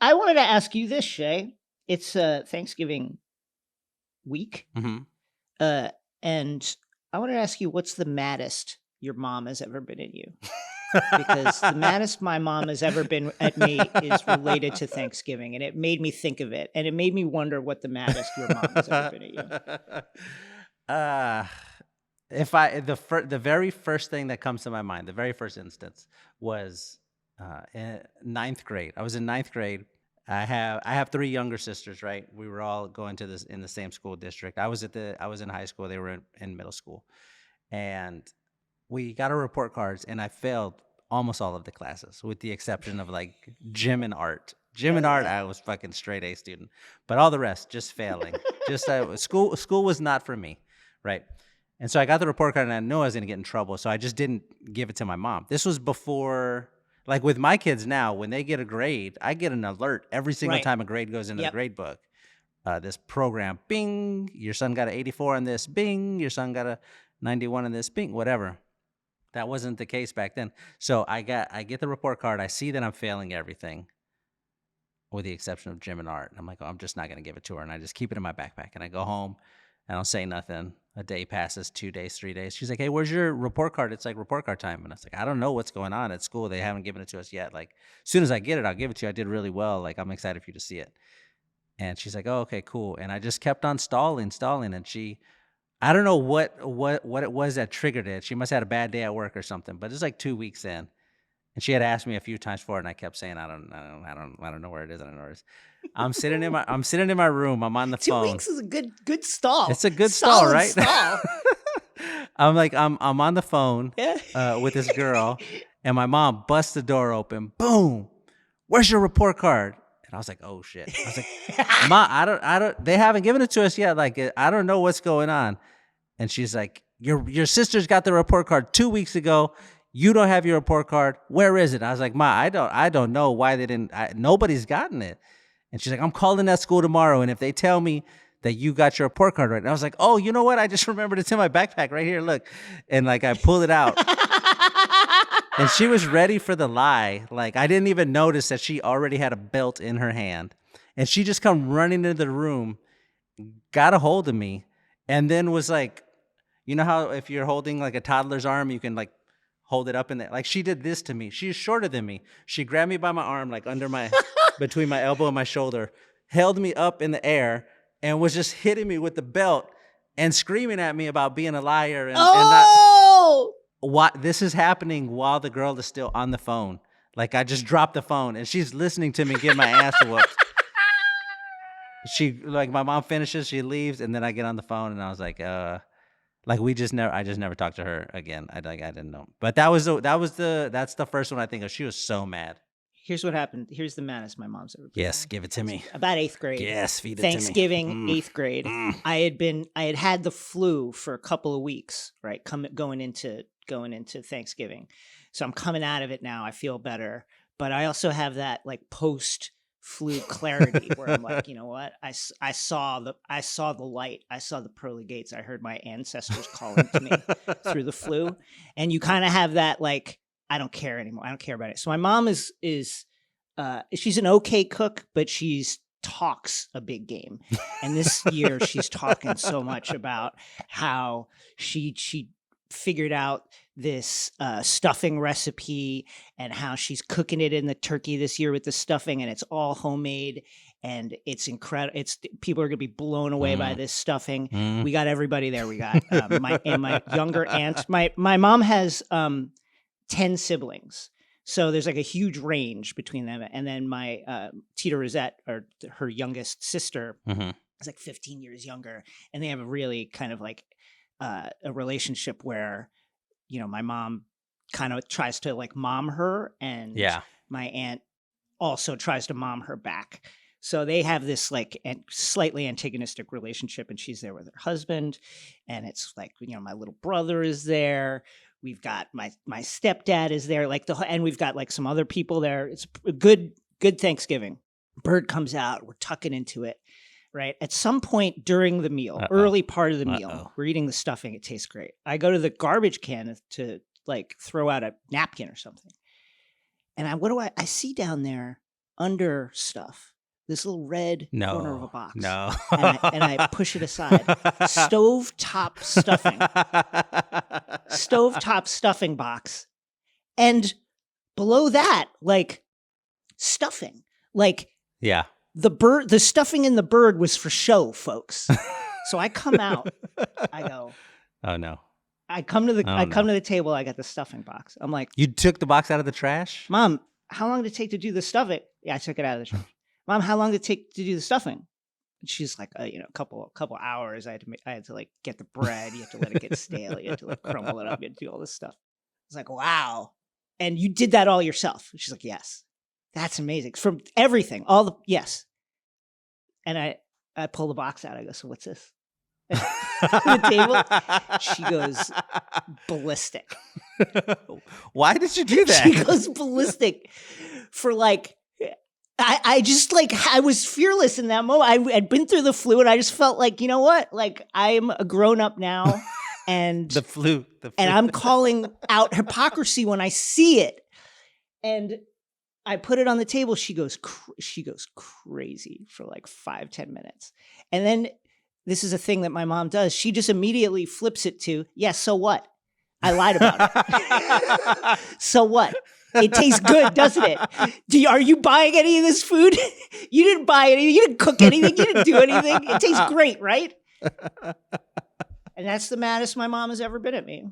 I wanted to ask you this, Shay. It's Thanksgiving week, Mm-hmm. and I wanted to ask you what's the maddest your mom has ever been at you? Because the maddest my mom has ever been at me is related to Thanksgiving, and it made me think of it, and it made me wonder what the maddest your mom has ever been at you. uh, the very first thing that comes to my mind, the very first instance was in ninth grade. I was in ninth grade. I have three younger sisters, right? We were all going to this in the same school district. I was in high school. They were in middle school, and we got our report cards, and I failed almost all of the classes, with the exception of like gym and art. Gym and art, I was fucking straight A student, but all the rest just failing. Just school was not for me, right? And so I got the report card, and I knew I was going to get in trouble, so I just didn't give it to my mom. This was before, like with my kids now, when they get a grade, I get an alert every single Right. time a grade goes into Yep. the grade book. This program, bing, your son got an 84 on this, bing, your son got a 91 on this, bing, whatever. That wasn't the case back then. So I get the report card. I see that I'm failing everything, with the exception of gym and art. And I'm like, oh, I'm just not going to give it to her. And I just keep it in my backpack. And I go home. I don't say nothing. A day passes, 2 days, 3 days. She's like, hey, where's your report card? It's like report card time. And I was like, I don't know what's going on at school. They haven't given it to us yet. Like, as soon as I get it, I'll give it to you. I did really well. Like, I'm excited for you to see it. And she's like, oh, okay, cool. And I just kept on stalling. And I don't know what it was that triggered it. She must have had a bad day at work or something. But it's like 2 weeks in. And she had asked me a few times for it, and I kept saying, I don't know where it is. I don't know where it is. I'm sitting in my room. I'm on the 2 phone. weeks is a good stall. It's a good stall, Solid right? Stall. I'm on the phone Yeah. with this girl, and my mom busts the door open. Boom! Where's your report card? And I was like, oh shit! I was like, Ma, I don't. They haven't given it to us yet. Like, I don't know what's going on. And she's like, your sister's got the report card 2 weeks ago. You don't have your report card. Where is it? I was like, Ma, I don't know why they didn't. Nobody's gotten it. And she's like, I'm calling that school tomorrow, and if they tell me that you got your report card right, and I was like, oh, you know what? I just remembered it's in my backpack right here. Look, and like I pulled it out, and she was ready for the lie. Like I didn't even notice that she already had a belt in her hand, and she just come running into the room, got a hold of me, and then was like, you know how if you're holding like a toddler's arm, you can like hold it up in there. Like she did this to me. She's shorter than me. She grabbed me by my arm, like under my, between my elbow and my shoulder, held me up in the air, and was just hitting me with the belt and screaming at me about being a liar and not. What this is happening while the girl is still on the phone. Like I just dropped the phone and she's listening to me get my ass whooped. She like my mom finishes, she leaves, and then I get on the phone and I was like, like I just never talked to her again. I didn't know. But that's the first one I think of. She was so mad. Here's what happened. Here's the maddest my mom's ever been. Yes, give it to me. About 8th grade. Yes, feed it Thanksgiving, to me. 8th grade. I had the flu for a couple of weeks, right? Going into Thanksgiving. So I'm coming out of it now. I feel better. But I also have that like post flu clarity where I'm like, you know what? I saw the light. I saw the pearly gates. I heard my ancestors calling to me through the flu. And you kind of have that like, I don't care anymore. I don't care about it. So my mom is she's an okay cook, but she's talks a big game. And this year she's talking so much about how she figured out this stuffing recipe and how she's cooking it in the turkey this year with the stuffing, and it's all homemade and it's incredible. People are gonna be blown away by this stuffing. We got everybody there. We got my younger aunt. My mom has 10 siblings. So there's like a huge range between them. And then my Tita Rosette, or her youngest sister, is like 15 years younger. And they have a really kind of like a relationship where, you know, my mom kind of tries to like mom her, and my aunt also tries to mom her back. So they have this like slightly antagonistic relationship, and she's there with her husband. And it's like, you know, my little brother is there. We've got my stepdad is there, like and we've got like some other people there. It's a good Thanksgiving. Bird comes out. We're tucking into it, right? At some point during the meal, early part of the meal, we're eating the stuffing. It tastes great. I go to the garbage can to like throw out a napkin or something, and I see down there under stuff, this little red corner of a box. No. And I push it aside. Stovetop stuffing box. And below that, like stuffing. Like yeah. the stuffing in the bird was for show, folks. So I come out, I go, oh no. I come to the table, I got the stuffing box. I'm like, you took the box out of the trash? Mom, how long did it take to do the stuffing? Yeah, I took it out of the trash. Mom, how long did it take to do the stuffing? And she's like, a couple hours. I had to like get the bread. You have to let it get stale. You have to like crumble it up. You have to do all this stuff. I was like, wow. And you did that all yourself? She's like, yes. That's amazing. From everything, yes. And I pull the box out. I go, so what's this? The table. She goes ballistic. Why did you do that? She goes ballistic for like, I just like, I was fearless in that moment. I had been through the flu and I just felt like, you know what? Like I'm a grown up now and the flu. And I'm calling out hypocrisy when I see it. And I put it on the table. She goes crazy for like 5-10 minutes. And then this is a thing that my mom does. She just immediately flips it to, yes, so what? I lied about it. So what? It tastes good, doesn't it? Are you buying any of this food? You didn't buy anything. You didn't cook anything. You didn't do anything. It tastes great, right? And that's the maddest my mom has ever been at me.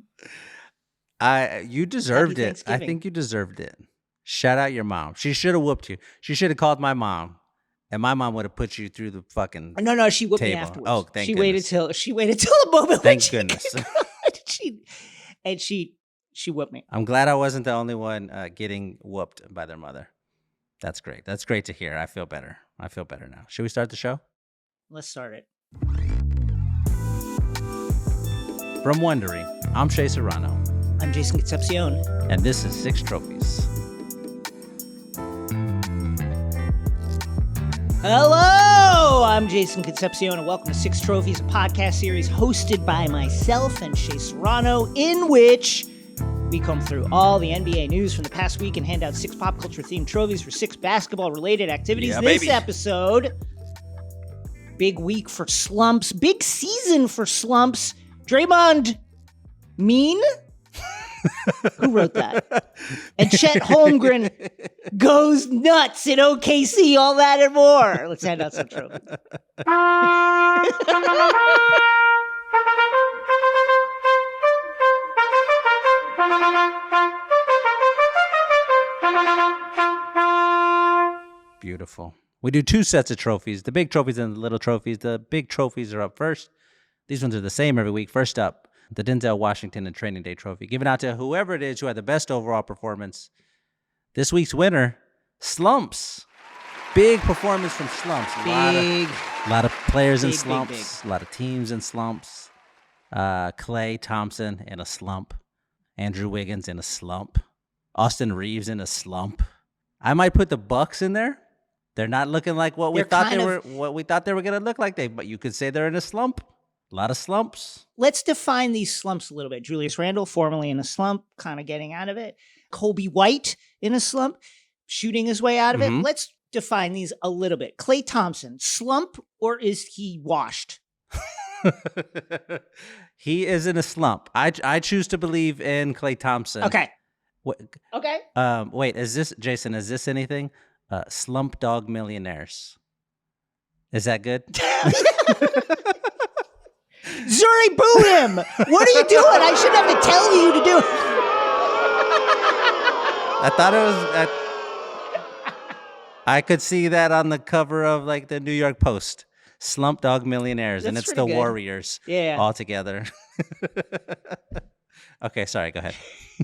You deserved it. I think you deserved it. Shout out your mom. She should have whooped you. She should have called my mom. And my mom would have put you through the fucking No, she whooped table. Me afterwards. Oh, thank goodness. She waited till the moment. Thank goodness. She whooped me. I'm glad I wasn't the only one getting whooped by their mother. That's great. That's great to hear. I feel better. I feel better now. Should we start the show? Let's start it. From Wondery, I'm Shea Serrano. I'm Jason Concepcion. And this is 6 Trophies. Hello, I'm Jason Concepcion, and welcome to 6 Trophies, a podcast series hosted by myself and Shea Serrano, in which we comb through all the NBA news from the past week and hand out 6 pop culture-themed trophies for 6 basketball-related activities. Yeah, this baby. episode, big week for slumps, big season for slumps. Draymond, mean? Who wrote that? And Chet Holmgren goes nuts in OKC, all that and more. Let's hand out some trophies. Beautiful. We do 2 sets of trophies, the big trophies and the little trophies. The big trophies are up first. These ones are the same every week. First up, the Denzel Washington and Training Day Trophy, given out to whoever it is who had the best overall performance. This week's winner, Slumps. Big performance from Slumps. A lot of players in slumps. A lot of teams in slumps. Klay Thompson in a slump. Andrew Wiggins in a slump. Austin Reeves in a slump. I might put the Bucks in there. They're not looking like what we thought they were going to look like. But you could say they're in a slump. A lot of slumps. Let's define these slumps a little bit. Julius Randle, formerly in a slump, kind of getting out of it. Kobe White in a slump, shooting his way out of it. Let's define these a little bit. Klay Thompson, slump, or is he washed? He is in a slump. I choose to believe in Klay Thompson. Okay. Okay. Wait, is this anything? Slump Dog Millionaires. Is that good? Zuri, boo him! What are you doing? I shouldn't have to tell you to do it. I thought it was. I could see that on the cover of like the New York Post. Slump Dog Millionaires, and it's the good. Warriors all together. Okay, sorry, go ahead.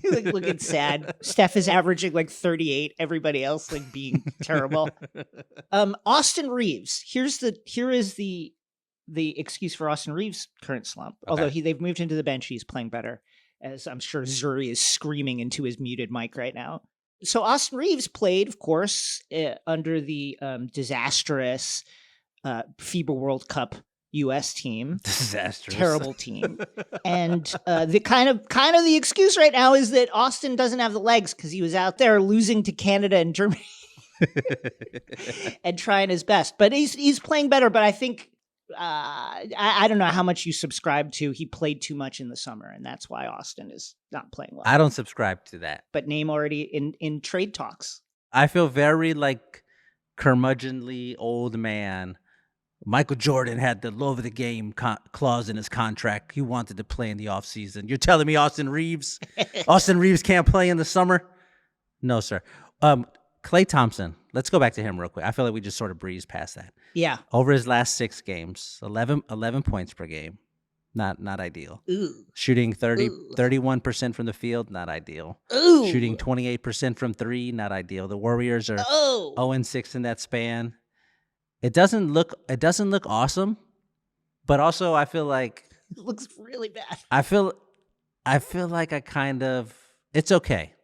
Like looking sad. Steph is averaging like 38. Everybody else like being terrible. Austin Reeves. Here is the excuse for Austin Reeves' current slump. Okay. Although they've moved him to the bench, he's playing better. As I'm sure Zuri is screaming into his muted mic right now. So Austin Reeves played, of course, under the disastrous FIBA World Cup U.S. team. Disastrous. Terrible team. And the kind of the excuse right now is that Austin doesn't have the legs because he was out there losing to Canada and Germany. and trying his best. But he's playing better. But I think I don't know how much you subscribe to. He played too much in the summer, and that's why Austin is not playing well. I don't subscribe to that. But name already in trade talks. I feel very like curmudgeonly old man. Michael Jordan had the love of the game clause in his contract. He wanted to play in the offseason. You're telling me Austin Reeves can't play in the summer? No, sir. Klay Thompson. Let's go back to him real quick. I feel like we just sort of breezed past that. Yeah. Over his last 6 games, 11 points per game. Not ideal. Ooh. Shooting 31% from the field, not ideal. Ooh. Shooting 28% from 3, not ideal. The Warriors are 0-6 in that span. It doesn't look awesome, but also I feel like it looks really bad. I feel like it's okay.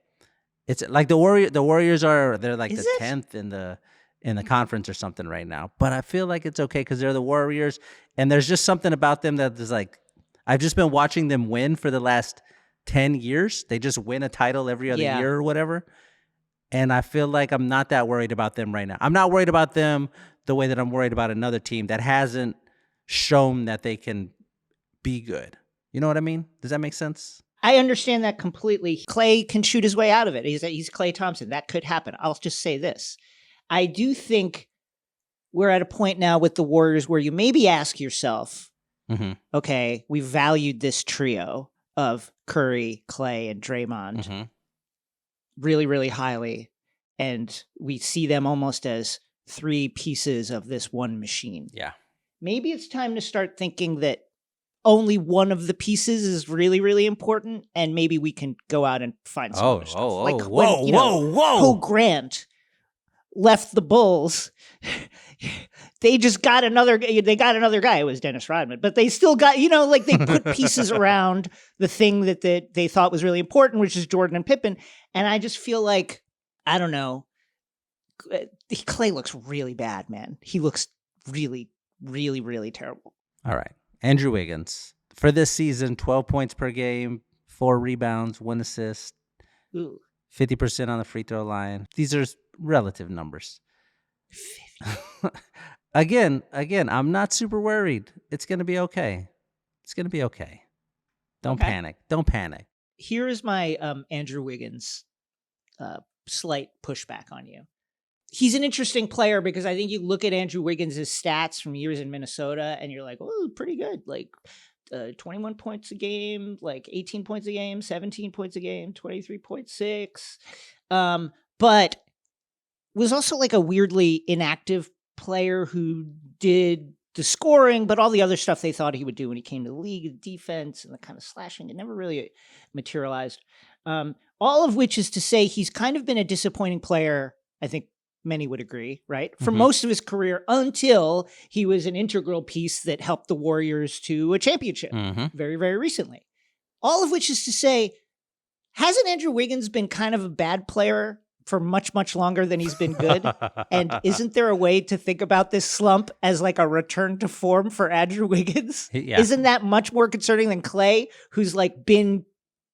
It's like the Warriors they're like the 10th in the conference or something right now. But I feel like it's okay because they're the Warriors, and there's just something about them that is like I've just been watching them win for the last 10 years. They just win a title every other year or whatever. And I feel like I'm not that worried about them right now. I'm not worried about them the way that I'm worried about another team that hasn't shown that they can be good. You know what I mean? Does that make sense? I understand that completely. Klay can shoot his way out of it. He's Klay Thompson. That could happen. I'll just say this. I do think we're at a point now with the Warriors where you maybe ask yourself, okay, we valued this trio of Curry, Klay, and Draymond really, really highly. And we see them almost as 3 pieces of this one machine. Yeah. Maybe it's time to start thinking that only one of the pieces is really, really important, and maybe we can go out and find some other stuff. Whoa! Grant left the Bulls. They just got another. They got another guy. It was Dennis Rodman, but they still got they put pieces around the thing that they thought was really important, which is Jordan and Pippen. And I just feel like I don't know. Klay looks really bad, man. He looks really, really, really terrible. All right. Andrew Wiggins, for this season, 12 points per game, 4 rebounds, 1 assist, 50% on the free throw line. These are relative numbers. Again, I'm not super worried. It's going to be okay. It's going to be okay. Don't panic. Don't panic. Here is my Andrew Wiggins slight pushback on you. He's an interesting player because I think you look at Andrew Wiggins' stats from years in Minnesota and you're like, oh, pretty good. Like 21 points a game, like 18 points a game, 17 points a game, 23.6. But was also like a weirdly inactive player who did the scoring, but all the other stuff they thought he would do when he came to the league, the defense and the kind of slashing, it never really materialized. All of which is to say he's kind of been a disappointing player, I think, many would agree, right? For most of his career until he was an integral piece that helped the Warriors to a championship very, very recently. All of which is to say, hasn't Andrew Wiggins been kind of a bad player for much, much longer than he's been good? And isn't there a way to think about this slump as like a return to form for Andrew Wiggins? Yeah. Isn't that much more concerning than Klay, who's like been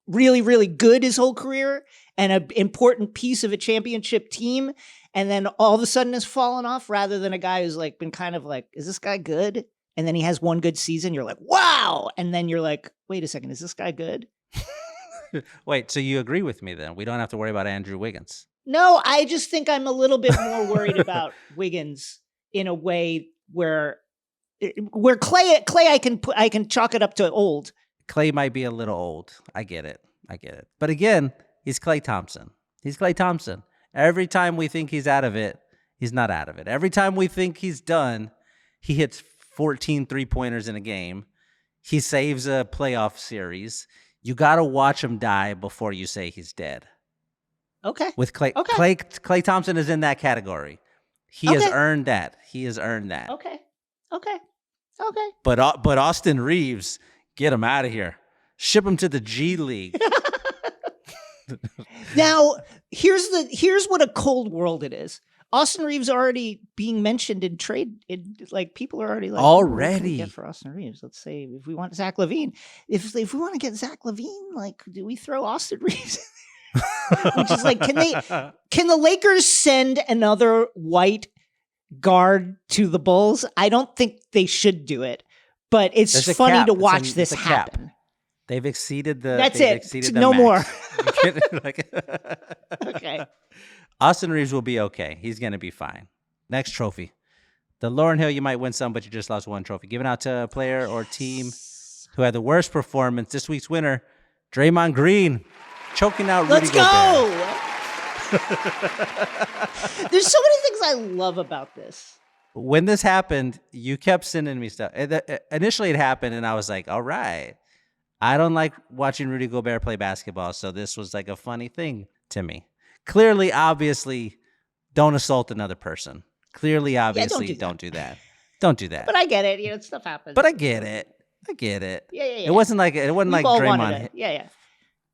really, really good his whole career and an important piece of a championship team, and then all of a sudden has fallen off, rather than a guy who's like been kind of like, is this guy good? And then he has one good season. You're like, wow. And then you're like, wait a second, is this guy good? Wait, so you agree with me then? We don't have to worry about Andrew Wiggins. No, I just think I'm a little bit more worried about Wiggins in a way where Klay I can chalk it up to old. Klay might be a little old. I get it. But again, he's Klay Thompson. Every time we think he's out of it, he's not out of it. Every time we think he's done, he hits 14 three-pointers in a game. He saves a playoff series. You got to watch him die before you say he's dead. Okay. With Klay, Klay Thompson is in that category. He has earned that. Okay. But Austin Reeves, get him out of here. Ship him to the G League. Now, here's what a cold world it is. Austin Reeves already being mentioned in trade. Like people are already like, what can we get for Austin Reeves? Let's say if we want Zach LaVine, if we want to get Zach LaVine, like, do we throw Austin Reeves? which is like, can the Lakers send another white guard to the Bulls? I don't think they should do it, but it's funny to watch this happen. They've exceeded the. That's it. Exceeded No more. Okay. Austin Reeves will be okay. He's going to be fine. Next trophy. The Lauryn Hill, you might win some, but you just lost one trophy. Given out to a player or team who had the worst performance. This week's winner, Draymond Green, choking out Rudy Gobert. Let's go! There's so many things I love about this. When this happened, you kept sending me stuff. Initially, it happened, and I was like, all right. I don't like watching Rudy Gobert play basketball, so this was like a funny thing to me. Clearly, obviously, don't assault another person. Clearly, obviously, don't do that. Don't do that. But I get it. Stuff happens. But I get it. Yeah. It wasn't like Draymond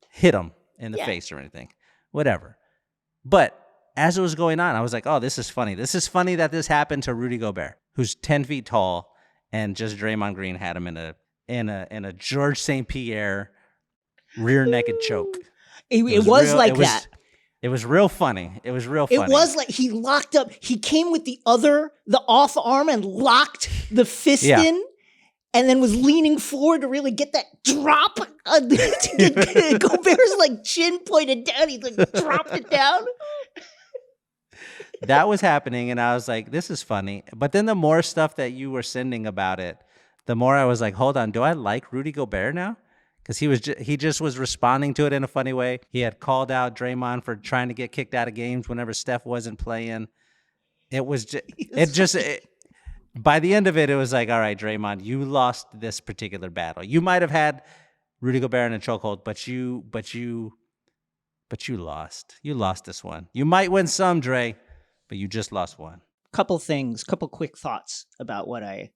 hit him in the face or anything. Whatever. But as it was going on, I was like, oh, this is funny. This is funny that this happened to Rudy Gobert, who's 10 feet tall, and just Draymond Green had him in a George St. Pierre rear naked choke. It was that. It was real funny. It was real funny. It was like he locked up. He came with the off arm and locked the fist in, and then was leaning forward to really get that drop. Gobert's like chin pointed down. He like dropped it down. That was happening, and I was like, this is funny. But then the more stuff that you were sending about it, the more I was like, hold on, do I like Rudy Gobert now? Because he just was responding to it in a funny way. He had called out Draymond for trying to get kicked out of games whenever Steph wasn't playing. It was by the end of it, it was like, all right, Draymond, you lost this particular battle. You might have had Rudy Gobert in a chokehold, but you lost. You lost this one. You might win some, Dre, but you just lost one. Couple quick thoughts about what I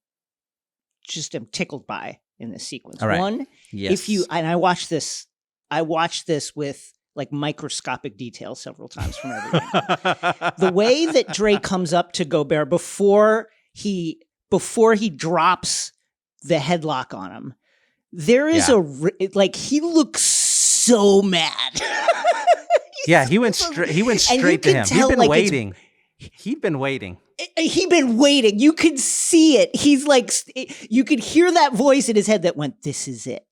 just am tickled by in this sequence. All right. One, yes. I watched this with like microscopic detail several times from everything. The way that Dre comes up to Gobert before he drops the headlock on him, there is he looks so mad. He went straight to him. He'd been waiting. He'd been waiting. You could see it. He's like, you could hear that voice in his head that went, "This is it.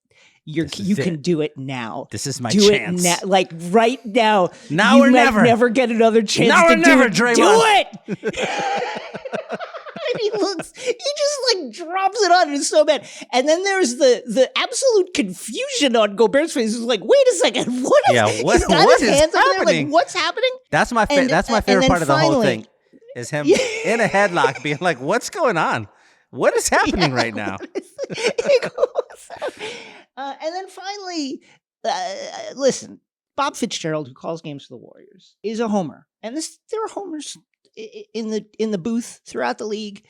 You can do it now. This is my do chance. It now, like right now. Now or never. Never get another chance. Now to or never, do Draymond. Do it." And he just like drops it on. It's so bad. And then there's the absolute confusion on Gobert's face. It's like, wait a second, what is happening? Like, what's happening? That's my favorite part of the whole thing. Is him in a headlock being like, what's going on? What is happening right now? And then finally, listen, Bob Fitzgerald, who calls games for the Warriors, is a homer. And there are homers in the booth throughout the league.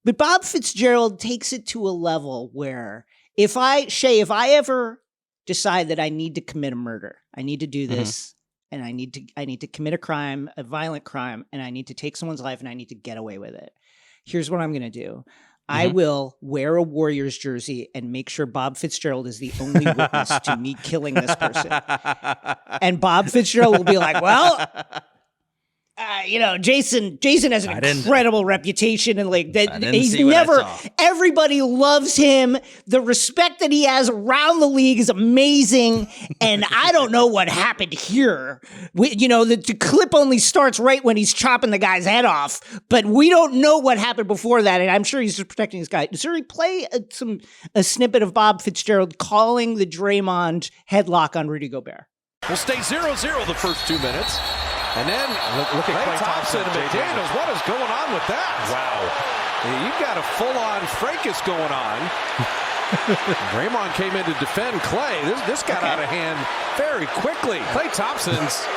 But Bob Fitzgerald takes it to a level where if I ever decide that I need to commit a murder, I need to do this, and I need to commit a crime, a violent crime, and I need to take someone's life and I need to get away with it. Here's what I'm going to do. I will wear a Warriors jersey and make sure Bob Fitzgerald is the only witness to me killing this person. And Bob Fitzgerald will be like, well, Jason has an incredible reputation, and like that he's never. Everybody loves him. The respect that he has around the league is amazing, and I don't know what happened here. The clip only starts right when he's chopping the guy's head off, but we don't know what happened before that. And I'm sure he's just protecting this guy. So we play a snippet of Bob Fitzgerald calling the Draymond headlock on Rudy Gobert. We'll stay 0-0 the first 2 minutes. And then look at Klay Thompson and McDaniels. What is going on with that? Wow. You've got a full-on fracas going on. Draymond came in to defend Klay. This got out of hand very quickly. Klay Thompson's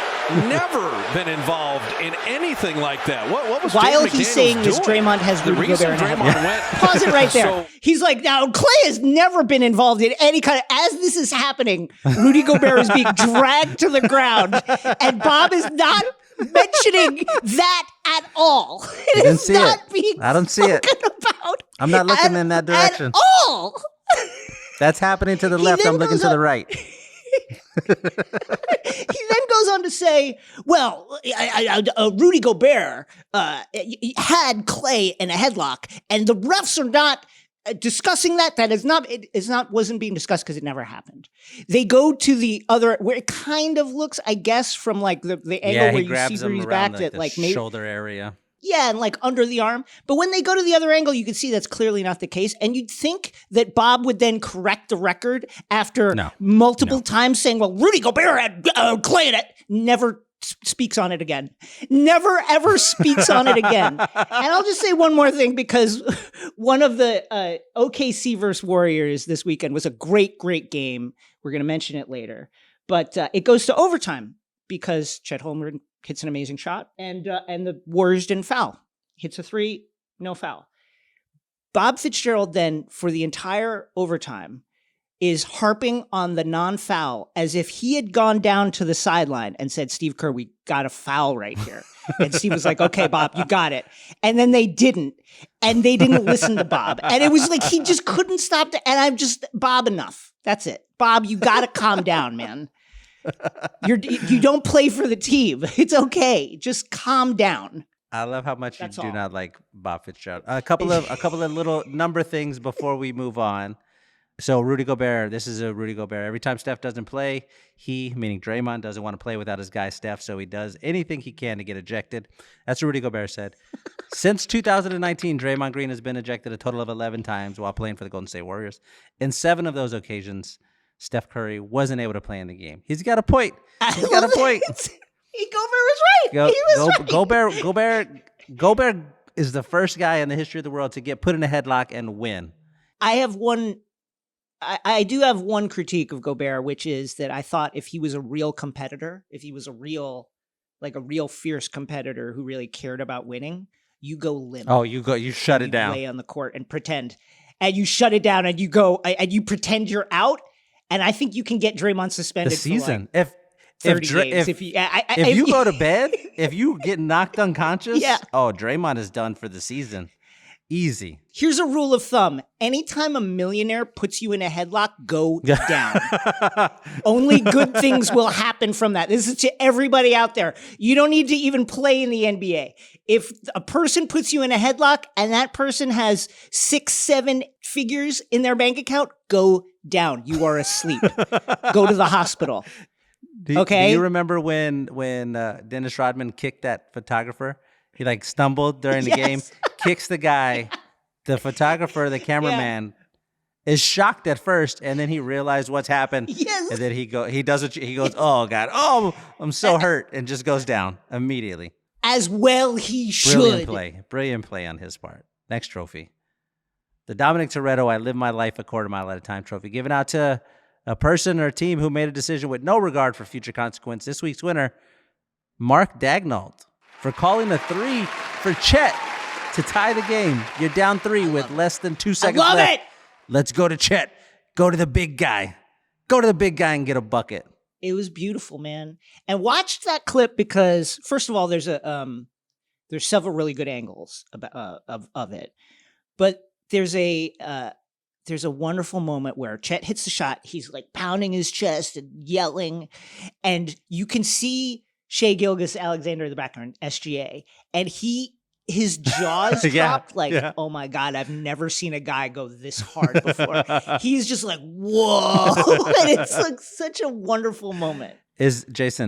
never been involved in anything like that. What was While James he's McDaniels saying doing? this, Draymond has the Rudy reason Gobert Draymond went. Pause it right there. He's like, now Klay has never been involved in any kind of. As this is happening, Rudy Gobert is being dragged to the ground, and Bob is not mentioning that at all. It is not being I don't see it. About I'm not looking in that direction. At all. That's happening to the left. I'm looking to the right. then goes on to say, well, Rudy Gobert had Clay in a headlock, and the refs are not discussing that. That wasn't being discussed because it never happened. They go to the other, where it kind of looks, I guess, from like the angle where you see Rudy's back, that like maybe shoulder area. Yeah, and like under the arm. But when they go to the other angle, you can see that's clearly not the case. And you'd think that Bob would then correct the record after multiple times saying, well, Rudy Gobert had Clay in it. Never speaks on it again. Never, ever speaks on it again. And I'll just say one more thing, because one of the OKC versus Warriors this weekend was a great, great game. We're going to mention it later. But it goes to overtime because Chet Holmgren hits an amazing shot, and the Warriors didn't foul. Hits a three, no foul. Bob Fitzgerald then, for the entire overtime, is harping on the non-foul as if he had gone down to the sideline and said, Steve Kerr, we got a foul right here. And Steve was like, okay, Bob, you got it. And then they didn't. And they didn't listen to Bob. And it was like he just couldn't stop. And I'm just, Bob, enough. That's it. Bob, you got to calm down, man. You don't play for the team. It's okay. Just calm down. I love how much you do not like Bob Fitzgerald. A couple of little number things before we move on. So Rudy Gobert, this is a Rudy Gobert. Every time Steph doesn't play, he, meaning Draymond, doesn't want to play without his guy Steph, so he does anything he can to get ejected. That's what Rudy Gobert said. Since 2019, Draymond Green has been ejected a total of 11 times while playing for the Golden State Warriors. In 7 of those occasions, Steph Curry wasn't able to play in the game. He's got a point. He's got a point. Gobert was right. He was right. Gobert is the first guy in the history of the world to get put in a headlock and win. I do have one critique of Gobert, which is that I thought if he was a real competitor, if he was a real fierce competitor who really cared about winning, you go limp. Oh, you shut it down. Lay on the court and pretend. And you shut it down and you go, and you pretend you're out. And I think you can get Draymond suspended the season. For like 30 games. If you go to bed, if you get knocked unconscious, Draymond is done for the season. Easy. Here's a rule of thumb. Anytime a millionaire puts you in a headlock, go down. Only good things will happen from that. This is to everybody out there. You don't need to even play in the NBA. If a person puts you in a headlock and that person has 6-7 figures in their bank account, go down. You are asleep. Go to the hospital. Do you remember when Dennis Rodman kicked that photographer? He like stumbled during the game, kicks the guy, the photographer, the cameraman is shocked at first, and then he realized what's happened. Yes. And then he goes, oh God, oh, I'm so hurt, and just goes down immediately. As well he should. Brilliant play on his part. Next trophy. The Dominic Toretto I Live My Life a Quarter Mile at a Time trophy, given out to a person or a team who made a decision with no regard for future consequence. This week's winner, Mark Daignault, for calling a 3 for Chet to tie the game. You're down 3 with less than 2 seconds left. I love it. Let's go to Chet. Go to the big guy. Go to the big guy and get a bucket. It was beautiful, man. And watch that clip because, first of all, there's several really good angles of it, but there's a wonderful moment where Chet hits the shot. He's like pounding his chest and yelling, and you can see Shea Gilgeous-Alexander in the background, SGA, and his jaws dropped oh my God, I've never seen a guy go this hard before. He's just like, whoa. And it's like such a wonderful moment. Is this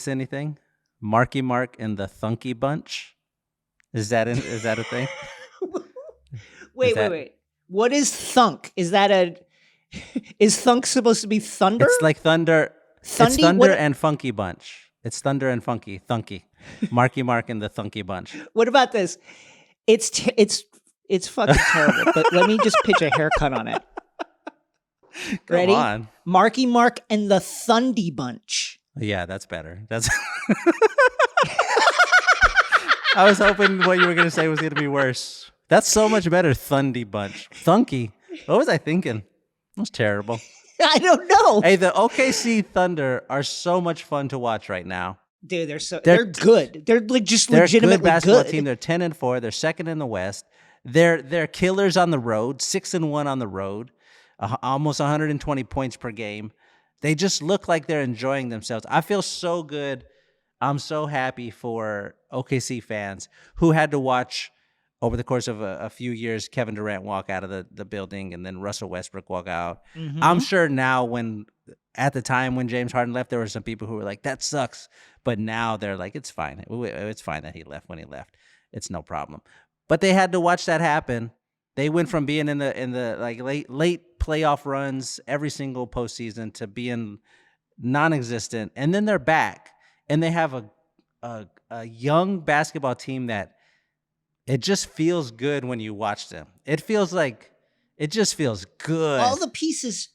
anything? Marky Mark and the Thunky Bunch? Is that a thing? Wait. What is thunk? Is thunk supposed to be thunder? It's like thunder. Thundy? It's thunder and funky bunch. It's thunder and funky, thunky. Marky Mark and the Thunky Bunch. What about this? It's fucking terrible, but let me just pitch a haircut on it. Ready? Come on. Marky Mark and the Thundy Bunch. Yeah, that's better. That's. I was hoping what you were going to say was going to be worse. That's so much better, Thundy Bunch. Thunky. What was I thinking? That was terrible. I don't know. Hey, the OKC Thunder are so much fun to watch right now. Dude, they're good. They're like just legitimately good basketball good. Team. They're 10-4. They're second in the West. They're killers on the road. 6-1 on the road. Almost 120 points per game. They just look like they're enjoying themselves. I feel so good. I'm so happy for OKC fans who had to watch over the course of a few years Kevin Durant walk out of the building and then Russell Westbrook walk out. Mm-hmm. I'm sure now at the time when James Harden left, there were some people who were like, that sucks. But now they're like, it's fine. It's fine that he left when he left. It's no problem. But they had to watch that happen. They went from being in the like late playoff runs every single postseason to being non-existent, and then they're back, and they have a young basketball team that it just feels good when you watch them. It just feels good. All the pieces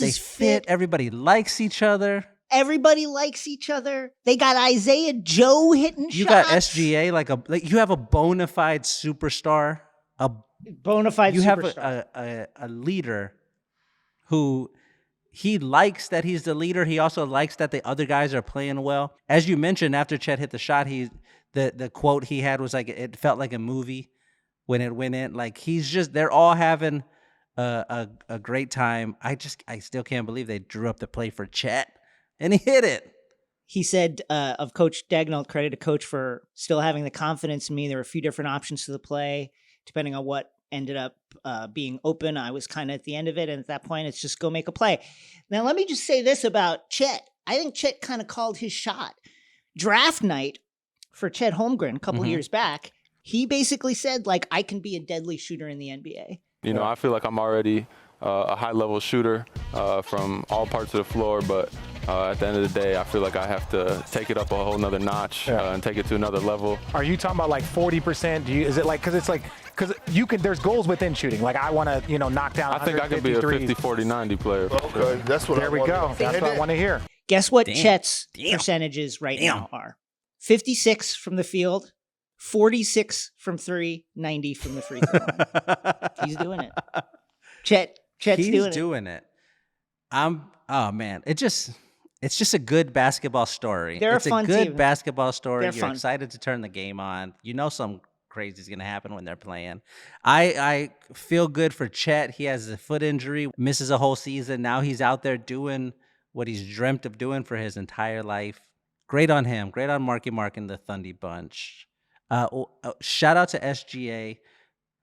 They fit. Everybody likes each other. Everybody likes each other. They got Isaiah Joe hitting shots. You got SGA like you have a bona fide superstar. You have a leader who he likes that he's the leader. He also likes that the other guys are playing well. As you mentioned, after Chet hit the shot, the quote he had was like, it felt like a movie when it went in. Like they're all having a great time. I still can't believe they drew up the play for Chet and he hit it. He said of Coach Dagnall, credit to Coach for still having the confidence in me. There were a few different options to the play, depending on what ended up being open. I was kind of at the end of it, and at that point, it's just go make a play. Now, let me just say this about Chet. I think Chet kind of called his shot. Draft night for Chet Holmgren a couple years back, he basically said, like, I can be a deadly shooter in the NBA. You know, I feel like I'm already a high-level shooter from all parts of the floor, but at the end of the day, I feel like I have to take it up a whole nother notch and take it to another level. Are you talking about like 40%? Is it like, because you can, there's goals within shooting. Like I want to, knock down. I think I could be a 50, 40, 90 player. Okay, that's what. There we go. That's what I want to hear. Guess what Chet's percentages now are? 56 from the field, 46 from three, 90 from the free throw line. He's doing it. Chet's doing it. Oh man, it's just a good basketball story. It's a fun good team. basketball story. They're You're fun. excited to turn the game on. You know some crazy is going to happen when they're playing. I feel good for Chet. He has a foot injury, misses a whole season. Now he's out there doing what he's dreamt of doing for his entire life. Great on him. Great on Marky Mark and the Thundy bunch. Shout out to SGA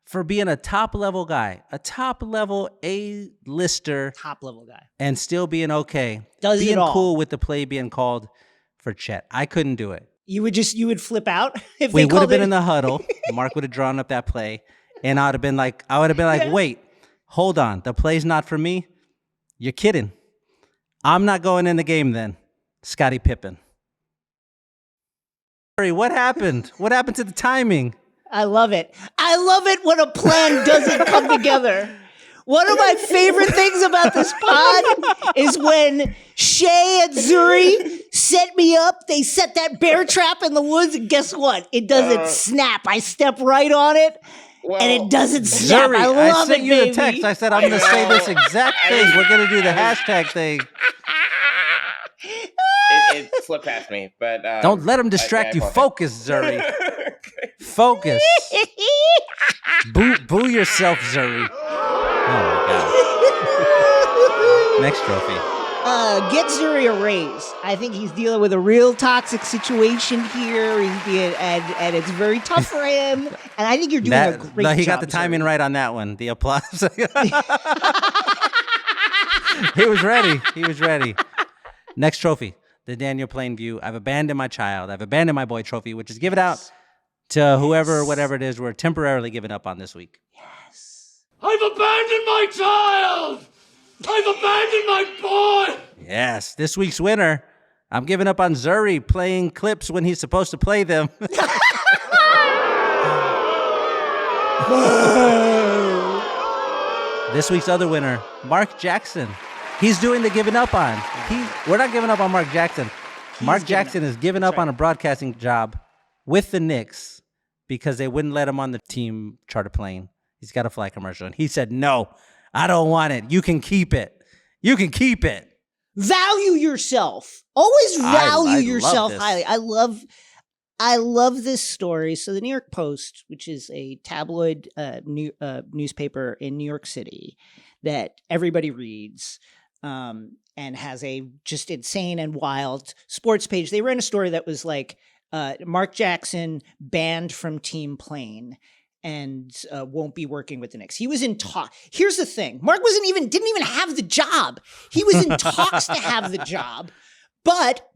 for being a top-level guy, a top-level A-lister. Top-level guy. And still being okay. Does being it all. cool with the play being called for Chet. I couldn't do it. You would flip out if We they would called have been it. in the huddle. Mark would have drawn up that play. And I would have been like, wait, hold on. The play's not for me? You're kidding. I'm not going in the game then. Scottie Pippen. What happened? What happened to the timing? I love it. I love it when a plan doesn't come together. One of my favorite things about this pod is when Shea and Zuri set me up. They set that bear trap in the woods, and guess what? It doesn't snap. I step right on it, and it doesn't snap. Zuri, I love sent it, you baby. the text. I said, I'm going to say this exact thing. We're going to do the hashtag thing. It slipped past me, but Don't let him distract you. Focus, Zuri. Focus. Boo yourself, Zuri. Oh, my God. Next trophy. Get Zuri a raise. I think he's dealing with a real toxic situation here. And it's very tough for him. And I think you're doing a great job. He got the timing Zuri. right on that one. The applause. He was ready. Next trophy. The Daniel Plainview. I've abandoned my child. I've abandoned my boy trophy, which is given out to whoever, whatever it is, we're temporarily giving up on this week. Yes. I've abandoned my child! I've abandoned my boy! Yes, this week's winner. I'm giving up on Zuri playing clips when he's supposed to play them. This week's other winner, Mark Jackson. He's doing the giving up on. We're not giving up on Mark Jackson. Mark Jackson is giving up on a broadcasting job with the Knicks because they wouldn't let him on the team charter plane. He's got a fly commercial. And he said, no, I don't want it. You can keep it. You can keep it. Value yourself. Always value I yourself love this. highly. I love this story. So the New York Post, which is a tabloid newspaper in New York City that everybody reads, and has a just insane and wild sports page. They ran a story that was like Mark Jackson banned from team plane and won't be working with the Knicks. He was in talk. Here's the thing: Mark didn't even have the job. He was in talks to have the job, but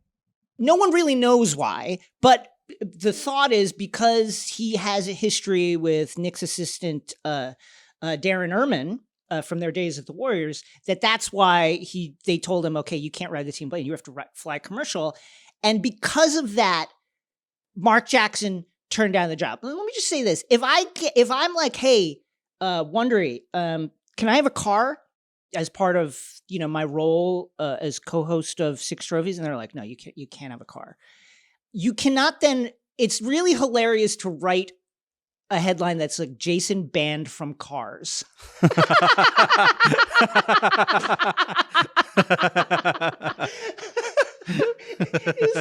no one really knows why. But the thought is because he has a history with Knicks assistant Darren Erman. From their days at the Warriors, that's why they told him, okay, you can't ride the team plane. You have to fly commercial. And because of that, Mark Jackson turned down the job. Let me just say this. If I'm like, hey, Wondery, can I have a car as part of, my role as co-host of Six Trophies? And they're like, no, you can't have a car. You cannot then, it's really hilarious to write a headline that's like Jason banned from cars. It's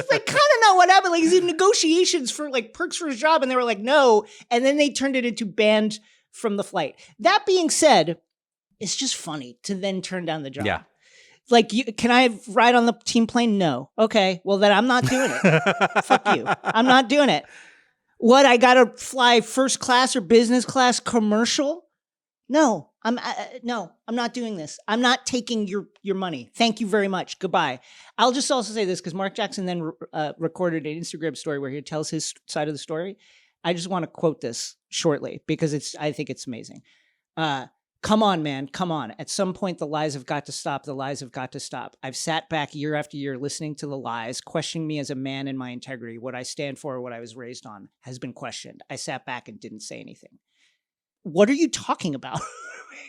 like kind of not what happened. Like he's in negotiations for like perks for his job, and they were like, no. And then they turned it into banned from the flight. That being said, it's just funny to then turn down the job. Yeah. Like, can I ride on the team plane? No. Okay. Well, then I'm not doing it. Fuck you. I'm not doing it. What, I gotta fly first class or business class commercial? No, I'm not doing this. I'm not taking your money. Thank you very much. Goodbye. I'll just also say this because Mark Jackson then recorded an Instagram story where he tells his side of the story. I just want to quote this shortly because I think it's amazing. Come on, man. Come on. At some point, the lies have got to stop. The lies have got to stop. I've sat back year after year listening to the lies, questioning me as a man and my integrity. What I stand for, what I was raised on, has been questioned. I sat back and didn't say anything. What are you talking about?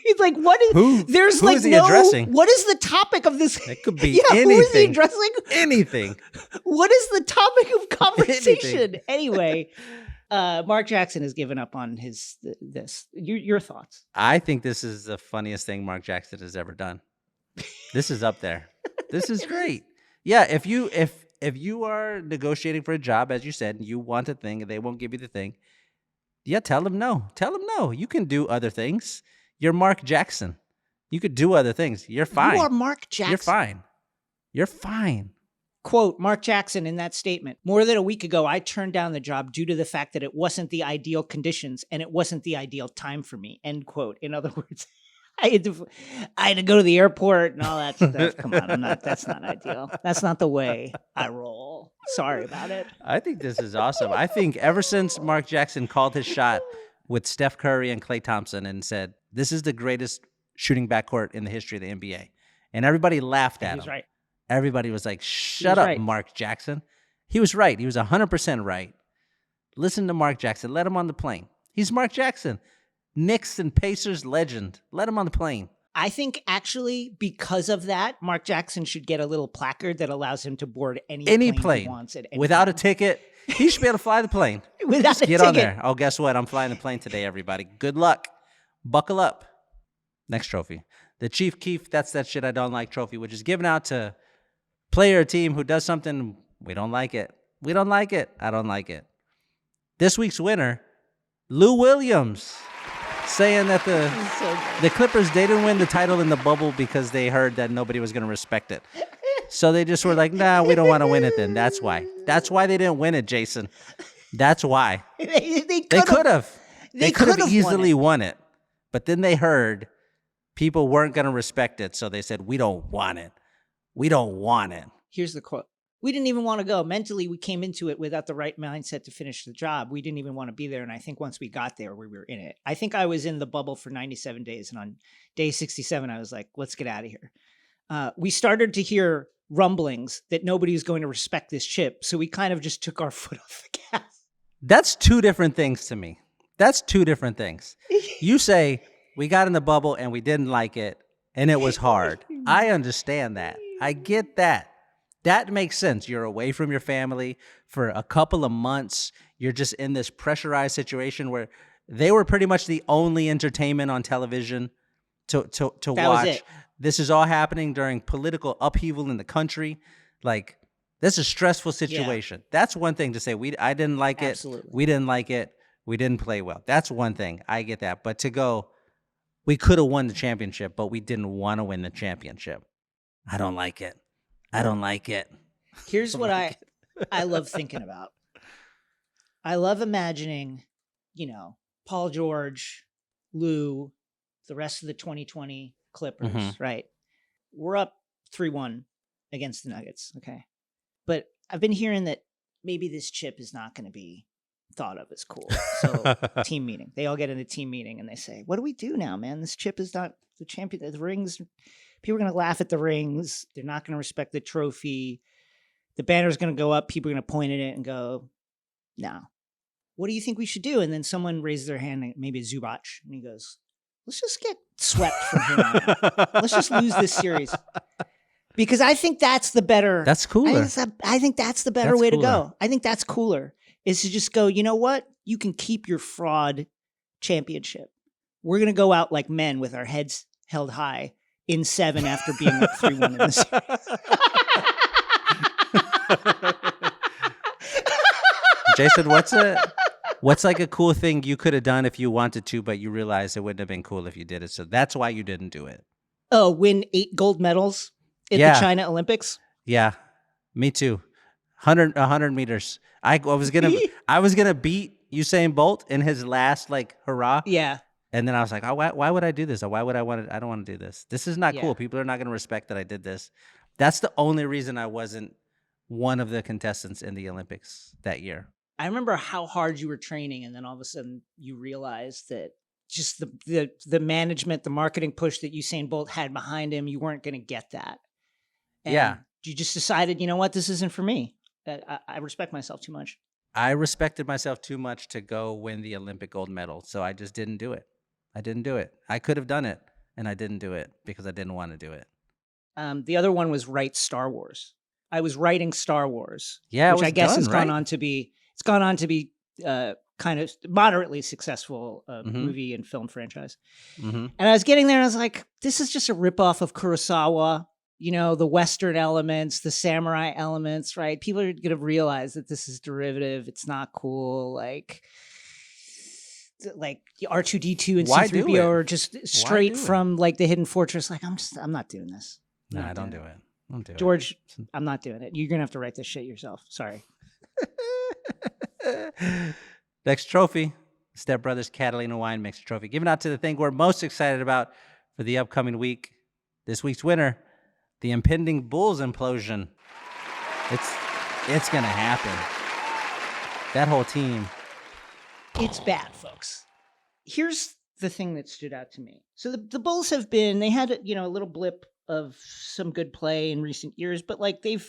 He's like, what is, who like is he no, addressing? What is the topic of this? It could be yeah, anything. Who is he addressing? Anything. What is the topic of conversation? Anything. Anyway. Mark Jackson has given up on this. Your thoughts? I think this is the funniest thing Mark Jackson has ever done. This is up there. This is great. Yeah, if you are negotiating for a job, as you said, and you want a thing and they won't give you the thing, yeah, tell them no. Tell them no. You can do other things. You're Mark Jackson. You could do other things. You're fine. You are Mark Jackson. You're fine. You're fine. Quote, Mark Jackson in that statement, more than a week ago, I turned down the job due to the fact that it wasn't the ideal conditions and it wasn't the ideal time for me, end quote. In other words, I had to go to the airport and all that stuff. Come on, that's not ideal. That's not the way I roll. Sorry about it. I think this is awesome. I think ever since Mark Jackson called his shot with Steph Curry and Klay Thompson and said, this is the greatest shooting backcourt in the history of the NBA, and everybody laughed at him. He's right. Everybody was like, shut up, right. Mark Jackson. He was right. He was 100% right. Listen to Mark Jackson. Let him on the plane. He's Mark Jackson. Knicks and Pacers legend. Let him on the plane. I think actually because of that, Mark Jackson should get a little placard that allows him to board any plane he wants at any without time. A ticket. He should be able to fly the plane. Without a Get ticket. on there. Oh, guess what? I'm flying the plane today, everybody. Good luck. Buckle up. Next trophy. The Chief Keef, that's that shit I don't like trophy, which is given out to player or team who does something, we don't like it. We don't like it. I don't like it. This week's winner, Lou Williams, saying that the Clippers, they didn't win the title in the bubble because they heard that nobody was going to respect it. So they just were like, nah, we don't want to win it then. That's why. That's why they didn't win it, Jason. That's why. They could have. They could have easily won it. But then they heard people weren't going to respect it. So they said, we don't want it. We don't want it. Here's the quote. We didn't even want to go. Mentally, we came into it without the right mindset to finish the job. We didn't even want to be there. And I think once we got there, we were in it. I think I was in the bubble for 97 days. And on day 67, I was like, let's get out of here. We started to hear rumblings that nobody was going to respect this chip. So we kind of just took our foot off the gas. That's two different things to me. That's two different things. You say, we got in the bubble and we didn't like it and it was hard. I understand that. I get that. That makes sense. You're away from your family for a couple of months. You're just in this pressurized situation where they were pretty much the only entertainment on television to watch. This is all happening during political upheaval in the country. Like, this is a stressful situation. Yeah. That's one thing to say. I didn't like Absolutely. It. We didn't like it. We didn't play well. That's one thing. I get that. But to go, we could have won the championship, but we didn't want to win the championship. I don't like it. I don't like it. Here's what I love thinking about. I love imagining, Paul George, Lou, the rest of the 2020 Clippers, right? We're up 3-1 against the Nuggets, okay? But I've been hearing that maybe this chip is not going to be thought of as cool. So team meeting. They all get in a team meeting and they say, what do we do now, man? This chip is not the champion. The rings, people are going to laugh at the rings. They're not going to respect the trophy. The banner's going to go up. People are going to point at it and go, no. What do you think we should do? And then someone raises their hand, maybe Zubac, and he goes, let's just get swept from here on out. Let's just lose this series. Because I think that's the better. That's cooler. I think that's the better way to go. I think that's cooler, is to just go, you know what? You can keep your fraud championship. We're going to go out like men with our heads held high in 7 after being up 3-1 in the series. Jason, what's like a cool thing you could have done if you wanted to, but you realized it wouldn't have been cool if you did it? So that's why you didn't do it. Oh, win 8 gold medals at the China Olympics? Yeah, me too. 100 meters. I was gonna beat Usain Bolt in his last hurrah. Yeah. And then I was like, oh, why would I do this? Or why would I want to? I don't want to do this. This is not cool. People are not going to respect that I did this. That's the only reason I wasn't one of the contestants in the Olympics that year. I remember how hard you were training, and then all of a sudden you realized that just the management, the marketing push that Usain Bolt had behind him, you weren't going to get that. And you just decided, you know what, this isn't for me. I respect myself too much. I respected myself too much to go win the Olympic gold medal, so I just didn't do it. I didn't do it. I could have done it, and I didn't do it because I didn't want to do it. The other one was write Star Wars. I was writing Star Wars, which I guess has gone on to be kind of moderately successful movie and film franchise. And I was getting there and I was like, this is just a ripoff of Kurosawa, the Western elements, the samurai elements, right? People are going to realize that this is derivative. It's not cool. Like R2-D2 and C-3PO are just straight from the Hidden Fortress. I'm not doing this. No, I don't do it. Don't do it. George, I'm not doing it. You're going to have to write this shit yourself. Sorry. Next trophy, Step Brothers Catalina Wine Mixer Trophy. Given out to the thing we're most excited about for the upcoming week. This week's winner, the impending Bulls implosion. It's going to happen. That whole team. It's bad, folks. Here's the thing that stood out to me. So the Bulls they had a little blip of some good play in recent years, but they've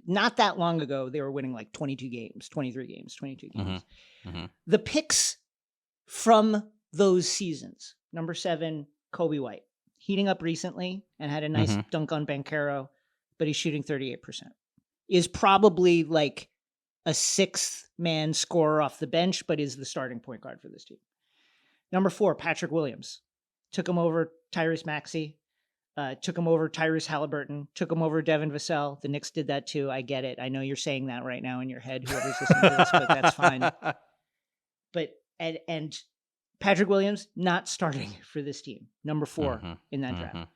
not that long ago, they were winning 22 games, 23 games, 22 games. The picks from those seasons, number 7, Kobe White, heating up recently and had a nice dunk on Banchero, but he's shooting 38%. Is probably a 6th-man scorer off the bench, but is the starting point guard for this team. Number 4, Patrick Williams. Took him over Tyrese Maxey. Took him over Tyrese Halliburton. Took him over Devin Vassell. The Knicks did that too. I get it. I know you're saying that right now in your head, whoever's listening to this, but that's fine. But and Patrick Williams not starting for this team. Number 4 in that draft.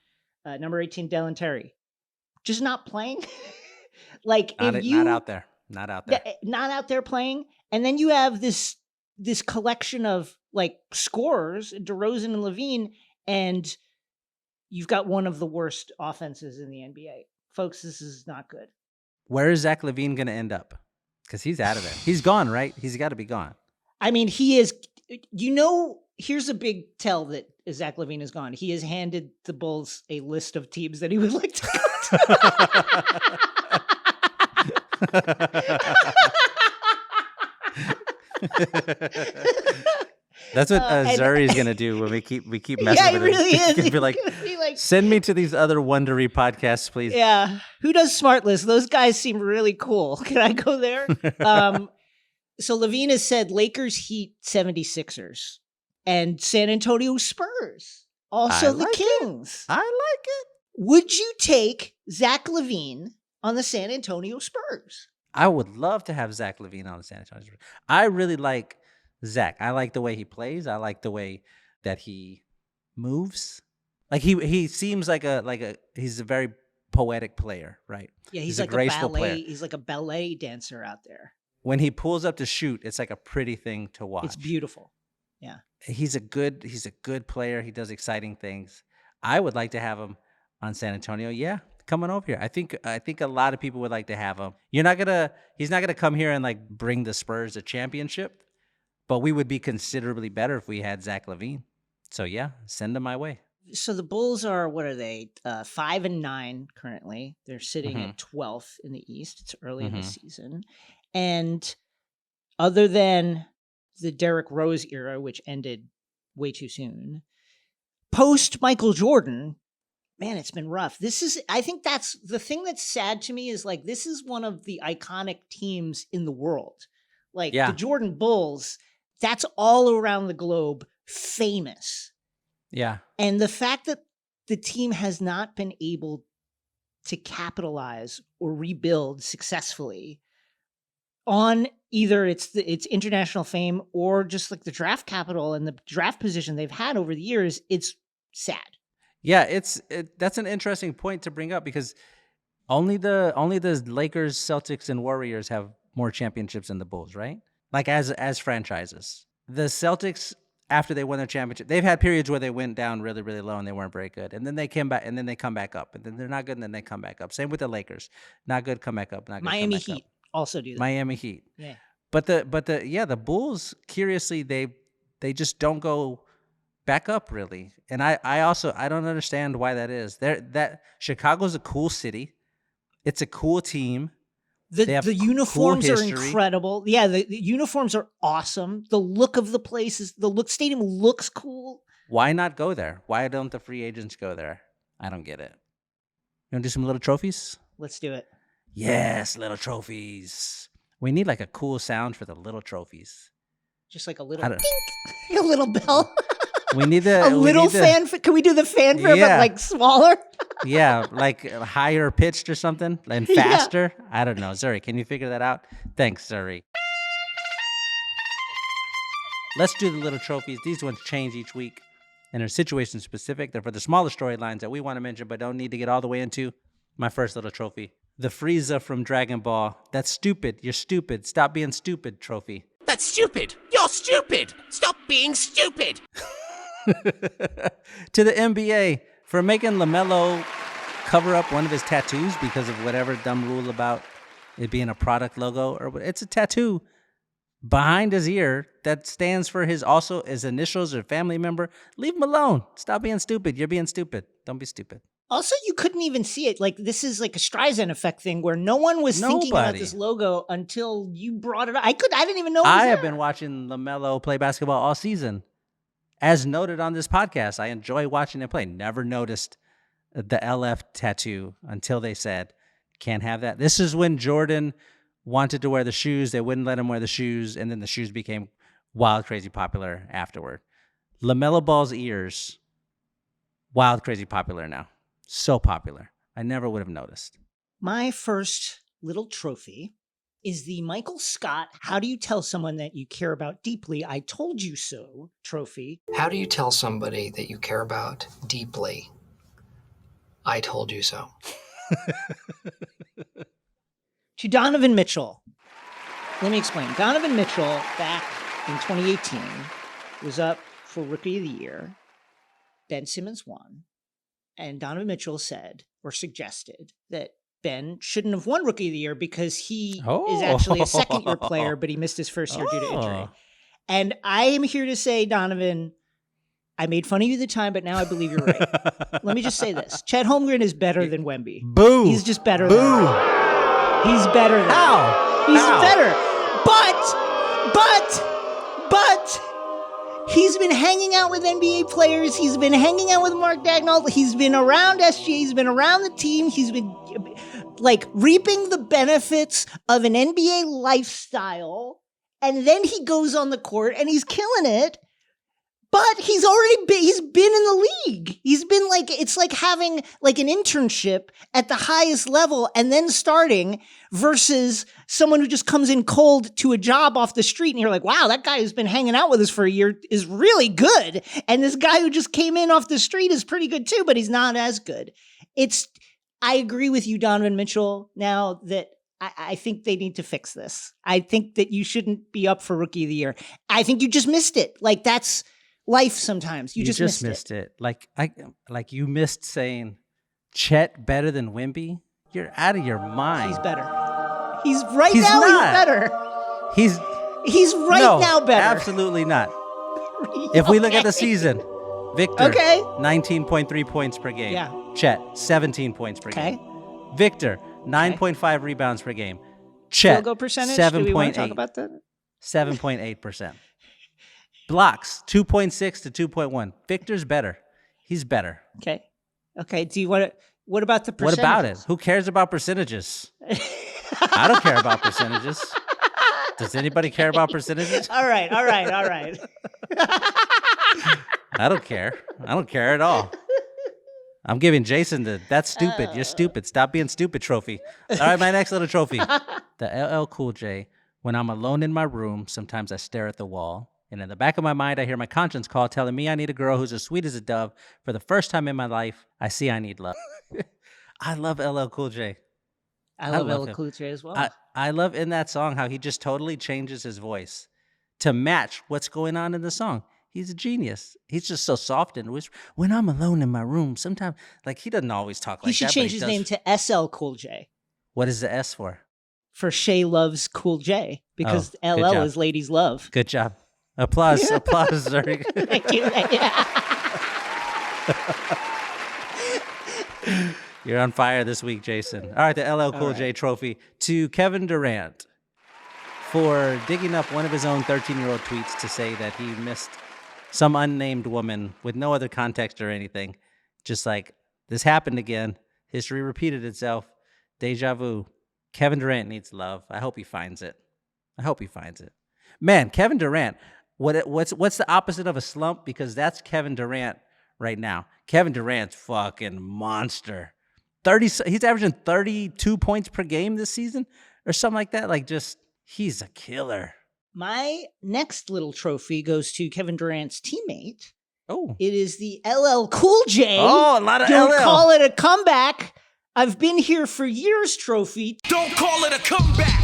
Number 18, Dellen Terry. Just not playing. Not out there. Not out there playing. And then you have this collection of scorers, DeRozan and Levine, and you've got one of the worst offenses in the NBA. Folks, this is not good. Where is Zach LaVine going to end up? Because he's out of there. He's gone, right? He's got to be gone. I mean, he is, here's a big tell that Zach LaVine is gone. He has handed the Bulls a list of teams that he would like to go to. That's what Zuri's gonna do when we keep messing with him. Really is. He's gonna be like, send me to these other Wondery podcasts, please. Yeah. Who does Smart List? Those guys seem really cool. Can I go there? So Levine has said Lakers, Heat, 76ers, and San Antonio Spurs. Also the Kings. I like it. Would you take Zach LaVine on the San Antonio Spurs? I would love to have Zach LaVine on the San Antonio Spurs. I really like Zach. I like the way he plays. I like the way that he moves. He seems like he's a very poetic player, right? Yeah, he's a like graceful player. He's like a ballet dancer out there. When he pulls up to shoot, it's like a pretty thing to watch. It's beautiful. Yeah. He's a good player. He does exciting things. I would like to have him on San Antonio. Yeah, coming over here. I think a lot of people would like to have him. He's not gonna come here and like bring the Spurs a championship, but we would be considerably better if we had Zach LaVine. So yeah, send him my way. So the Bulls are, what are they? 5-9 currently. They're sitting at 12th in the East. It's early in the season. And other than the Derrick Rose era, which ended way too soon, post Michael Jordan, man, it's been rough. I think that's the thing that's sad to me is like, this is one of the iconic teams in the world. Like the Jordan Bulls, that's all around the globe famous. Yeah. And the fact that the team has not been able to capitalize or rebuild successfully on either its international fame or just like the draft capital and the draft position they've had over the years, it's sad. Yeah, that's an interesting point to bring up because only the Lakers, Celtics, and Warriors have more championships than the Bulls, right? Like as franchises. The Celtics, after they won their championship, they've had periods where they went down really, really low and they weren't very good. And then they came back and then they come back up. And then they're not good and then they come back up. Same with the Lakers. Not good, come back up. Not good, Miami come back Heat up. also do that. Miami Heat. Yeah. But the Bulls, curiously, they just don't go back up really. And I don't understand why that is. Chicago's a cool city. It's a cool team. The uniforms are incredible. Yeah, the uniforms are awesome. The look of the place stadium looks cool. Why not go there? Why don't the free agents go there? I don't get it. You want to do some little trophies? Let's do it. Yes, little trophies. We need like a cool sound for the little trophies. Just like a little dink, a little bell. We need fanfare. Can we do the fanfare but like smaller? Yeah, like higher pitched or something and faster. Yeah. I don't know. Zuri, can you figure that out? Thanks, Zuri. Let's do the little trophies. These ones change each week and are situation specific. They're for the smaller storylines that we want to mention but don't need to get all the way into. My first little trophy. The Frieza from Dragon Ball. That's stupid. You're stupid. Stop being stupid trophy. That's stupid. You're stupid. Stop being stupid. To the NBA for making LaMelo cover up one of his tattoos because of whatever dumb rule about it being a product logo, or it's a tattoo behind his ear that stands for his initials or family member. Leave him alone. Stop being stupid. You're being stupid. Don't be stupid. Also, you couldn't even see it. Like, this is like a Streisand effect thing where no one was thinking about this logo until you brought it up. I didn't even know it was I have been watching LaMelo play basketball all season. As noted on this podcast, I enjoy watching him play. Never noticed the LF tattoo until they said, can't have that. This is when Jordan wanted to wear the shoes. They wouldn't let him wear the shoes, and then the shoes became wild, crazy popular afterward. LaMelo Ball's ears, wild, crazy popular now. So popular. I never would have noticed. My first little trophy is the Michael Scott, how do you tell someone that you care about deeply? I told you so trophy. How do you tell somebody that you care about deeply? I told you so. To Donovan Mitchell. Let me explain. Donovan Mitchell, back in 2018, was up for Rookie of the Year. Ben Simmons won. And Donovan Mitchell said, or suggested, that Ben shouldn't have won Rookie of the Year because he is actually a second-year player, but he missed his first year due to injury. And I am here to say, Donovan, I made fun of you at the time, but now I believe you're right. Let me just say this. Chet Holmgren is better than Wemby. Boo! He's just better than him. He's better than How? He's How? better. But he's been hanging out with NBA players. He's been hanging out with Mark Daigneault. He's been around SGA. He's been around the team. He's been like reaping the benefits of an NBA lifestyle. And then he goes on the court and he's killing it. But he's been in the league. He's been like, it's like having like an internship at the highest level and then starting versus someone who just comes in cold to a job off the street and you're like, wow, that guy who's been hanging out with us for a year is really good. And this guy who just came in off the street is pretty good too, but he's not as good. I agree with you, Donovan Mitchell, now that I think they need to fix this. I think that you shouldn't be up for Rookie of the Year. I think you just missed it. Like, that's life sometimes. You just missed it. Like you missed saying Chet better than Wemby. You're out of your mind. He's better. He's better. He's now better. Absolutely not. If we look at the season, Victor, 19.3 points per game. Yeah. Chet, 17 points per game. Victor, 9.5 rebounds per game. Chet, field goal percentage. 7.8. Do we want to talk about that? 7.8%. Blocks, 2.6 to 2.1. Victor's better. He's better. Okay. Do you want to? What about the percentages? What about it? Who cares about percentages? I don't care about percentages. Does anybody care about percentages? All right. I don't care. I don't care at all. I'm giving Jason that's stupid. You're stupid. Stop being stupid trophy. All right, my next little trophy. The LL Cool J. When I'm alone in my room, sometimes I stare at the wall. And in the back of my mind, I hear my conscience call telling me I need a girl who's as sweet as a dove. For the first time in my life, I see I need love. I love LL Cool J. I love LL Cool J as well. I love in that song how he just totally changes his voice to match what's going on in the song. He's a genius. He's just so soft and whisper. When I'm alone in my room, sometimes, like, he doesn't always talk like that. He should change his name to SL Cool J. What is the S for? For Shea Loves Cool J, because LL is ladies love. Good job. Applause, Zuri. Thank you. You're on fire this week, Jason. All right, the LL Cool J trophy to Kevin Durant for digging up one of his own 13-year-old tweets to say that he missed some unnamed woman with no other context or anything. Just like, this happened again. History repeated itself. Deja vu. Kevin Durant needs love. I hope he finds it. Man, Kevin Durant, what's the opposite of a slump? Because that's Kevin Durant right now. Kevin Durant's fucking monster. He's averaging 32 points per game this season or something like that. Like, just, he's a killer. My next little trophy goes to Kevin Durant's teammate. Oh. It is the LL Cool J. Oh, a lot of Don't LL. call it a comeback. I've been here for years trophy. Don't call it a comeback.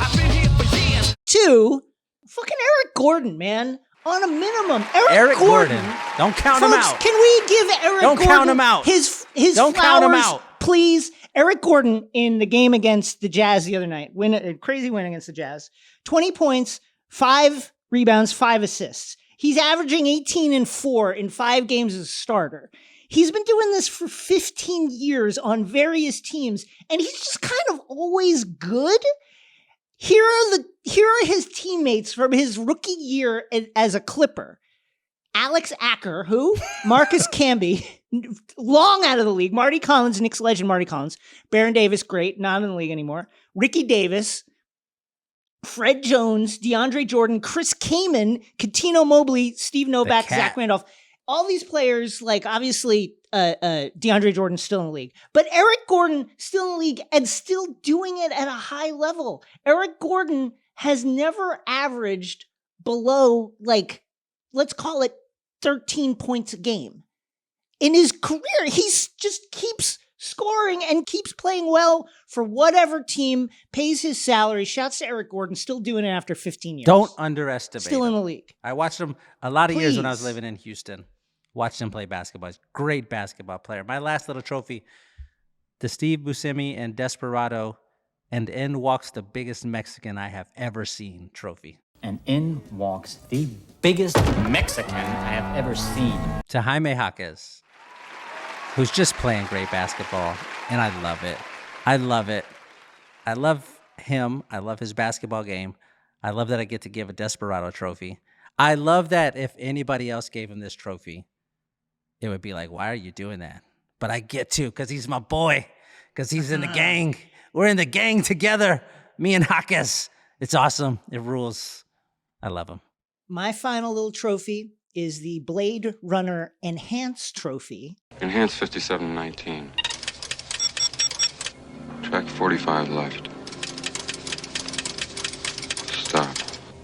I've been here for years. To fucking Eric Gordon, man. On a minimum. Eric Gordon. Don't count him out. Can we give Eric Gordon Don't count him out. His Don't flowers, count him out. Please. Eric Gordon in the game against the Jazz the other night. A crazy win against the Jazz. 20 points, 5 rebounds, 5 assists. He's averaging 18 and 4 in 5 games as a starter. He's been doing this for 15 years on various teams, and he's just kind of always good. Here are his teammates from his rookie year as a Clipper. Alex Acker, who? Marcus Camby, long out of the league. Marty Collins, Knicks legend Marty Collins. Baron Davis, great, not in the league anymore. Ricky Davis, Fred Jones, DeAndre Jordan, Chris Kaman, Katino Mobley, Steve Novak, Zach Randolph. All these players, like, obviously, DeAndre Jordan's still in the league, but Eric Gordon still in the league and still doing it at a high level. Eric Gordon has never averaged below, like, let's call it 13 points a game. In his career, he's just keeps scoring and keeps playing well for whatever team pays his salary. Shouts to Eric Gordon, still doing it after 15 years. Don't underestimate Still in the league. I watched him a lot of years when I was living in Houston. Watched him play basketball. He's a great basketball player. My last little trophy, the Steve Buscemi and Desperado, and in walks the biggest Mexican I have ever seen trophy. And in walks the biggest Mexican I have ever seen. To Jaime Jaquez, who's just playing great basketball, and I love it. I love it. I love him. I love his basketball game. I love that I get to give a Desperado trophy. I love that if anybody else gave him this trophy, it would be like, why are you doing that? But I get to, because he's my boy, because he's in the gang. We're in the gang together, me and Jaquez. It's awesome. It rules. I love him. My final little trophy is the Blade Runner Enhanced Trophy. Enhanced 5719. Track 45 left. Stop.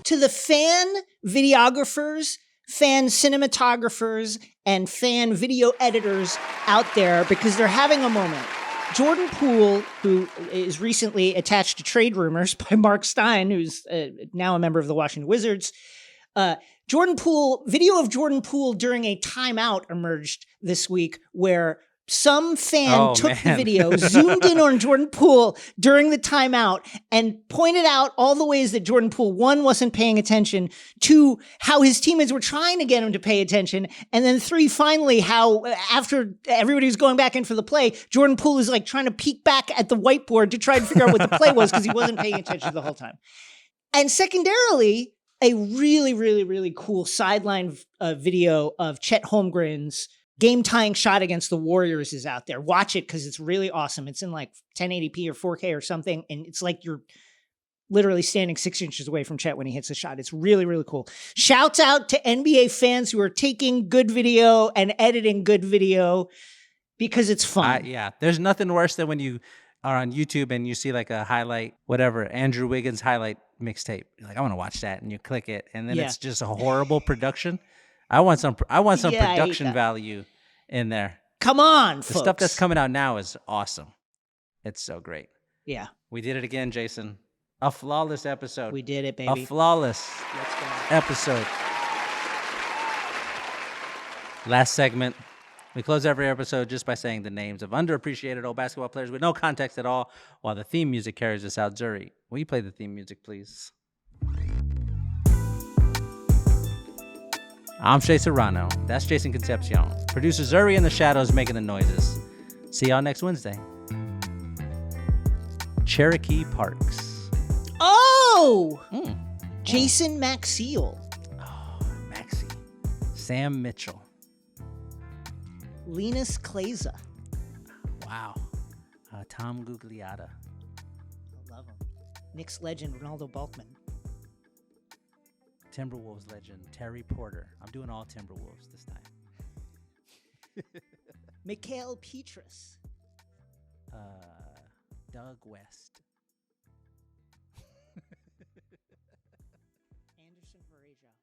To the fan videographers, fan cinematographers, and fan video editors out there, because they're having a moment. Jordan Poole, who is recently attached to trade rumors by Mark Stein, who's now a member of the Washington Wizards. Video of Jordan Poole during a timeout emerged this week where some fan took the video, zoomed in on Jordan Poole during the timeout, and pointed out all the ways that Jordan Poole, one, wasn't paying attention, two, how his teammates were trying to get him to pay attention, and then three, finally, how after everybody was going back in for the play, Jordan Poole is like trying to peek back at the whiteboard to try to figure out what the play was because he wasn't paying attention the whole time. And secondarily, a really, really, really cool sideline video of Chet Holmgren's game-tying shot against the Warriors is out there. Watch it because it's really awesome. It's in like 1080p or 4K or something, and it's like you're literally standing 6 inches away from Chet when he hits a shot. It's really, really cool. Shouts out to NBA fans who are taking good video and editing good video because it's fun. Yeah, there's nothing worse than when you are on YouTube and you see like a highlight, whatever, Andrew Wiggins highlight mixtape. You're like, I want to watch that, and you click it, and then it's just a horrible production. I want some production value in there. Come on, the folks. Stuff that's coming out now is awesome. It's so great. Yeah. We did it again, Jason. A flawless episode. We did it, baby. A flawless episode. Last segment. We close every episode just by saying the names of underappreciated old basketball players with no context at all, while the theme music carries us out. Zuri, will you play the theme music, please? I'm Shea Serrano. That's Jason Concepcion. Producer Zuri in the shadows making the noises. See y'all next Wednesday. Cherokee Parks. Oh! Jason Maxiel. Oh, Maxie. Sam Mitchell. Linus Kleza. Wow. Tom Gugliotta. I love him. Knicks legend Ronaldo Balkman. Timberwolves legend Terry Porter. I'm doing all Timberwolves this time. Mikhail Petrus. Doug West. Anderson Varejao.